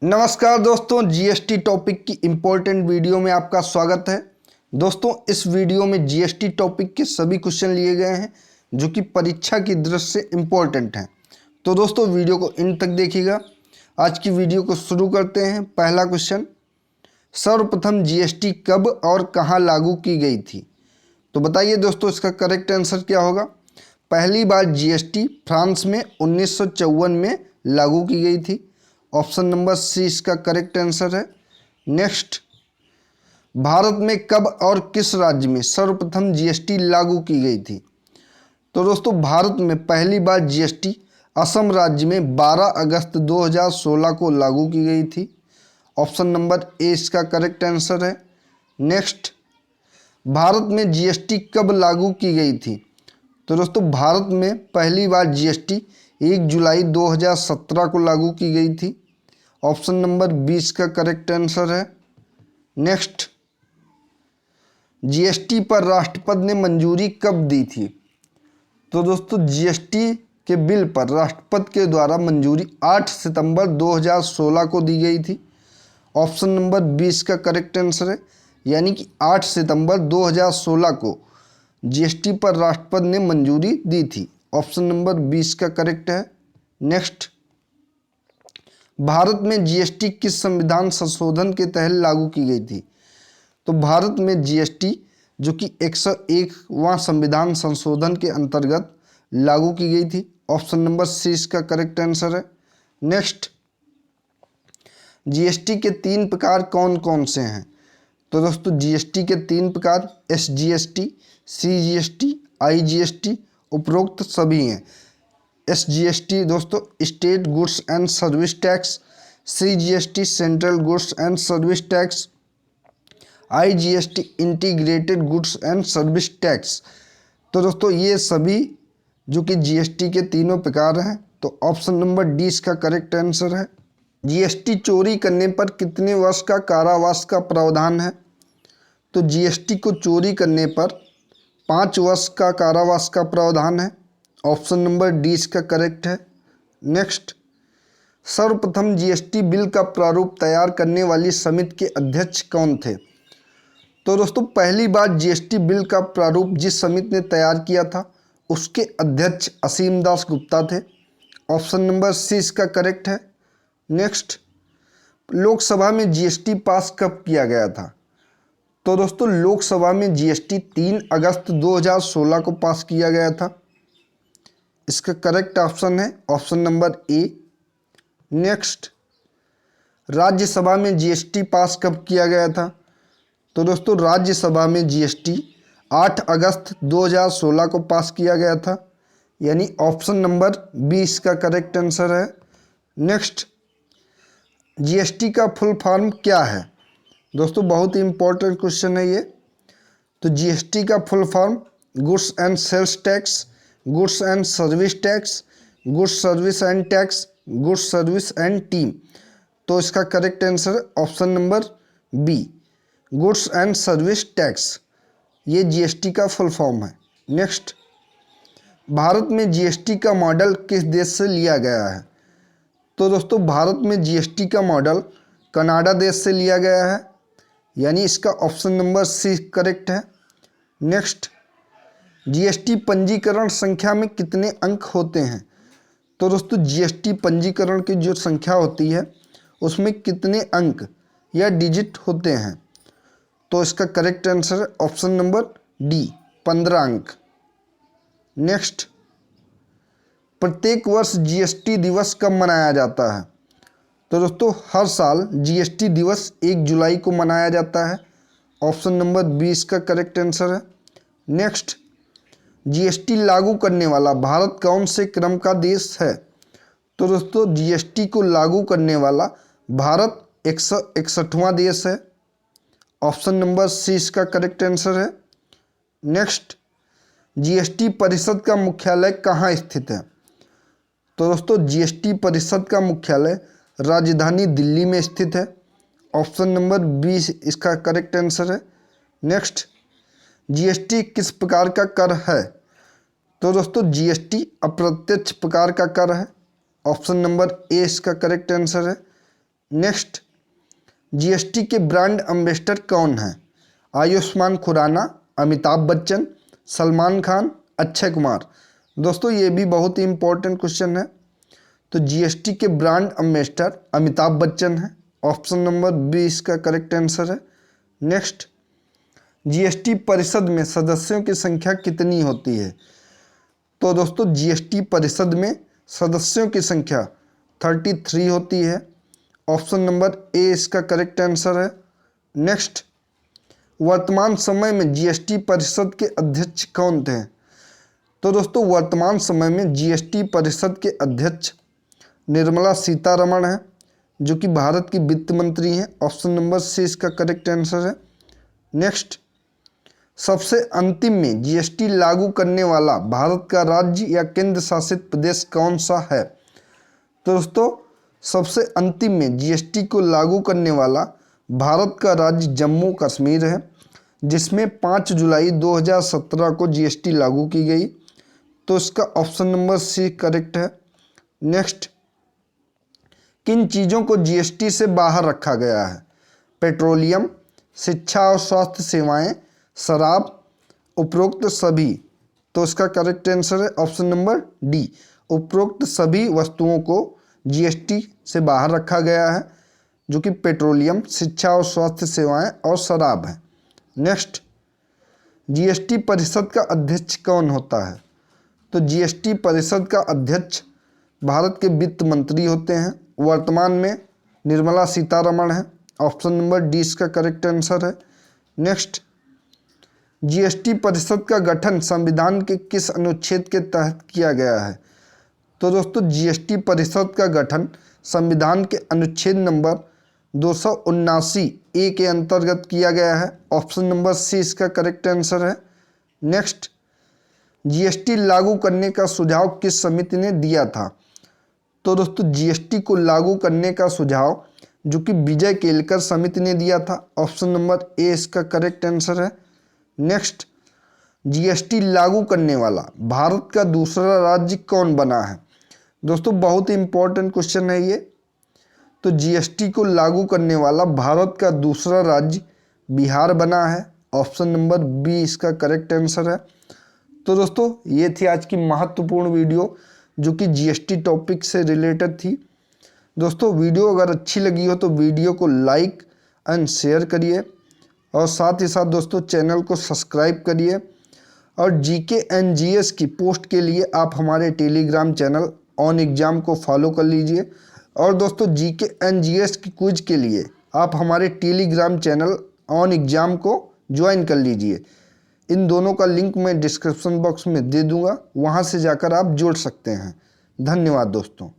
नमस्कार दोस्तों, GST topic की इम्पोर्टेंट वीडियो में आपका स्वागत है। दोस्तों, इस वीडियो में जीएसटी टॉपिक के सभी क्वेश्चन लिए गए हैं जो कि परीक्षा की दृष्टि से इम्पोर्टेंट हैं। तो दोस्तों, वीडियो को इन तक देखिएगा। आज की वीडियो को शुरू करते हैं। पहला क्वेश्चन, सर्वप्रथम जीएसटी कब और कहाँ लागू की गई थी? तो बताइए दोस्तों, इसका करेक्ट आंसर क्या होगा? पहली बार जीएसटी फ्रांस में 1954 में लागू की गई थी। ऑप्शन नंबर सी इसका करेक्ट आंसर है। नेक्स्ट, भारत में कब और किस राज्य में सर्वप्रथम जीएसटी लागू की गई थी? तो दोस्तों, भारत में पहली बार जीएसटी असम राज्य में 12 अगस्त 2016 को लागू की गई थी। ऑप्शन नंबर ए इसका करेक्ट आंसर है। नेक्स्ट, भारत में जीएसटी कब लागू की गई थी? तो दोस्तों, भारत में पहली बार जीएसटी 1 जुलाई 2017 को लागू की गई थी। ऑप्शन नंबर 20 का करेक्ट आंसर है। नेक्स्ट, जीएसटी पर राष्ट्रपति ने मंजूरी कब दी थी? तो दोस्तों, जीएसटी के बिल पर राष्ट्रपति के द्वारा मंजूरी 8 सितंबर 2016 को दी गई थी। ऑप्शन नंबर 20 का करेक्ट आंसर है, यानी कि 8 सितंबर 2016 को जीएसटी पर राष्ट्रपति ने मंजूरी दी थी। ऑप्शन नंबर 20 का करेक्ट है। नेक्स्ट, भारत में जीएसटी किस संविधान संशोधन के तहत लागू की गई थी? तो भारत में जीएसटी जो कि 101वां संविधान संशोधन के अंतर्गत लागू की गई थी। ऑप्शन नंबर सी इसका करेक्ट आंसर है। नेक्स्ट, जीएसटी के 3 प्रकार कौन कौन से हैं? तो दोस्तों, जीएसटी के 3 प्रकार एसजीएसटी, सीजीएसटी, आईजीएसटी उपरोक्त सभी हैं। एसजीएसटी दोस्तों state goods and service tax, CGST central goods and service tax, IGST integrated goods and service tax. तो दोस्तों, ये सभी जो कि जीएसटी के तीनों प्रकार हैं। तो ऑप्शन नंबर डी इसका करेक्ट आंसर है। जीएसटी चोरी करने पर कितने वर्ष का कारावास का प्रावधान है? तो जीएसटी को चोरी करने पर 5 वर्ष का कारावास का प्रावधान है। ऑप्शन नंबर डी इसका करेक्ट है। नेक्स्ट, सर्वप्रथम जीएसटी बिल का प्रारूप तैयार करने वाली समिति के अध्यक्ष कौन थे? तो दोस्तों, पहली बार जीएसटी बिल का प्रारूप जिस समिति ने तैयार किया था उसके अध्यक्ष असीम दास गुप्ता थे। ऑप्शन नंबर सी इसका करेक्ट है। नेक्स्ट, लोकसभा में जीएसटी पास कब किया गया था? तो दोस्तों, लोकसभा में जीएसटी 3 अगस्त 2016 को पास किया गया था। इसका करेक्ट ऑप्शन है option number A. Next, Rajya Sabha में जीएसटी पास कब किया गया था? तो दोस्तों, राज्यसभा में जीएसटी 8 अगस्त 2016 को पास किया गया था, यानी ऑप्शन नंबर बी इसका करेक्ट आंसर है। नेक्स्ट, जीएसटी का फुल फॉर्म क्या है? दोस्तों, बहुत ही इंपॉर्टेंट क्वेश्चन है ये। तो जीएसटी का full form goods and sales tax, goods and service tax, goods service and tax, goods service and team. तो इसका correct answer option number B, goods and service tax. ये जीएसटी का full form है। Next, Bharat में GST का model किस देश से लिया गया है? तो दोस्तों, भारत में जीएसटी का मॉडल कनाडा देश से लिया गया है, यानी इसका ऑप्शन नंबर सी करेक्ट है। नेक्स्ट, जीएसटी पंजीकरण संख्या में कितने अंक होते हैं? तो दोस्तों, जीएसटी पंजीकरण की जो संख्या होती है उसमें कितने अंक या डिजिट होते हैं? तो इसका करेक्ट आंसर है ऑप्शन नंबर डी, 15 अंक। नेक्स्ट, प्रत्येक वर्ष जीएसटी दिवस कब मनाया जाता है? तो दोस्तों, हर साल जीएसटी दिवस 1 जुलाई को मनाया जाता है। ऑप्शन नंबर बी इसका करेक्ट आंसर है। नेक्स्ट, जीएसटी लागू करने वाला भारत कौन से क्रम का देश है? तो दोस्तों, जीएसटी को लागू करने वाला भारत 161वां देश है। ऑप्शन नंबर सी इसका करेक्ट आंसर है। नेक्स्ट, जीएसटी परिषद का मुख्यालय कहाँ स्थित है? तो दोस्तों, जीएसटी परिषद का मुख्यालय राजधानी दिल्ली में स्थित है। ऑप्शन नंबर बी इसका करेक्ट आंसर है। नेक्स्ट, जीएसटी किस प्रकार का कर है? तो दोस्तों, जीएसटी अप्रत्यक्ष प्रकार का कर है। ऑप्शन नंबर ए इसका करेक्ट आंसर है। नेक्स्ट, जीएसटी के ब्रांड एम्बेसडर कौन हैं? आयुष्मान खुराना, अमिताभ बच्चन, सलमान खान, अक्षय कुमार। दोस्तों ये भी बहुत ही इंपॉर्टेंट क्वेश्चन है। तो जीएसटी के ब्रांड एम्बेसडर अमिताभ बच्चन है। ऑप्शन नंबर बी इसका करेक्ट आंसर है। नेक्स्ट, जीएसटी परिषद में सदस्यों की संख्या कितनी होती है? तो दोस्तों जीएसटी परिषद में सदस्यों की संख्या 33 होती है। ऑप्शन नंबर ए इसका करेक्ट आंसर है। नेक्स्ट, वर्तमान समय में जीएसटी परिषद के अध्यक्ष कौन थे? तो दोस्तों वर्तमान समय में जीएसटी परिषद के अध्यक्ष निर्मला सीतारमण हैं, जो कि भारत की वित्त मंत्री हैं। ऑप्शन नंबर सी इसका करेक्ट आंसर है। नेक्स्ट, सबसे अंतिम में जीएसटी लागू करने वाला भारत का राज्य या केंद्र शासित प्रदेश कौन सा है? तो दोस्तों सबसे अंतिम में जीएसटी को लागू करने वाला भारत का राज्य जम्मू कश्मीर है, जिसमें 5 जुलाई 2017 को जीएसटी लागू की गई। तो इसका ऑप्शन नंबर सी करेक्ट है। नेक्स्ट, किन चीज़ों को जीएसटी से बाहर रखा गया है? पेट्रोलियम, शिक्षा और स्वास्थ्य सेवाएं, शराब, उपरोक्त सभी। तो इसका करेक्ट आंसर है ऑप्शन नंबर डी, उपरोक्त सभी वस्तुओं को जीएसटी से बाहर रखा गया है, जो कि पेट्रोलियम, शिक्षा और स्वास्थ्य सेवाएं और शराब है। नेक्स्ट, जीएसटी परिषद का अध्यक्ष कौन होता है? तो जीएसटी परिषद का अध्यक्ष भारत के वित्त मंत्री होते हैं। वर्तमान में निर्मला सीतारमण है। ऑप्शन नंबर डी इसका करेक्ट आंसर है। नेक्स्ट, जीएसटी परिषद का गठन संविधान के किस अनुच्छेद के तहत किया गया है? तो दोस्तों जीएसटी परिषद का गठन संविधान के अनुच्छेद नंबर 279 ए के अंतर्गत किया गया है। ऑप्शन नंबर सी इसका करेक्ट आंसर है। नेक्स्ट, जीएसटी लागू करने का सुझाव किस समिति ने दिया था? तो दोस्तों जीएसटी को लागू करने का सुझाव जो कि विजय केलकर समिति ने दिया था। ऑप्शन नंबर ए इसका करेक्ट आंसर है। नेक्स्ट, जीएसटी लागू करने वाला भारत का दूसरा राज्य कौन बना है? दोस्तों बहुत ही इंपॉर्टेंट क्वेश्चन है ये। तो जीएसटी को लागू करने वाला भारत का दूसरा राज्य बिहार बना है। ऑप्शन नंबर बी इसका करेक्ट आंसर है। तो दोस्तों ये थी आज की महत्वपूर्ण वीडियो जो कि जीएसटी टॉपिक से रिलेटेड थी। दोस्तों वीडियो अगर अच्छी लगी हो तो वीडियो को लाइक एंड शेयर करिए, और साथ ही साथ दोस्तों चैनल को सब्सक्राइब करिए। और जीके एंड जीएस की पोस्ट के लिए आप हमारे टेलीग्राम चैनल ऑन एग्जाम को फॉलो कर लीजिए। और दोस्तों जीके एंड जीएस की क्विज के लिए आप हमारे टेलीग्राम चैनल ऑन एग्जाम को ज्वाइन कर लीजिए। इन दोनों का लिंक मैं डिस्क्रिप्शन बॉक्स में दे दूंगा, वहां से जाकर आप जुड़ सकते हैं। धन्यवाद दोस्तों।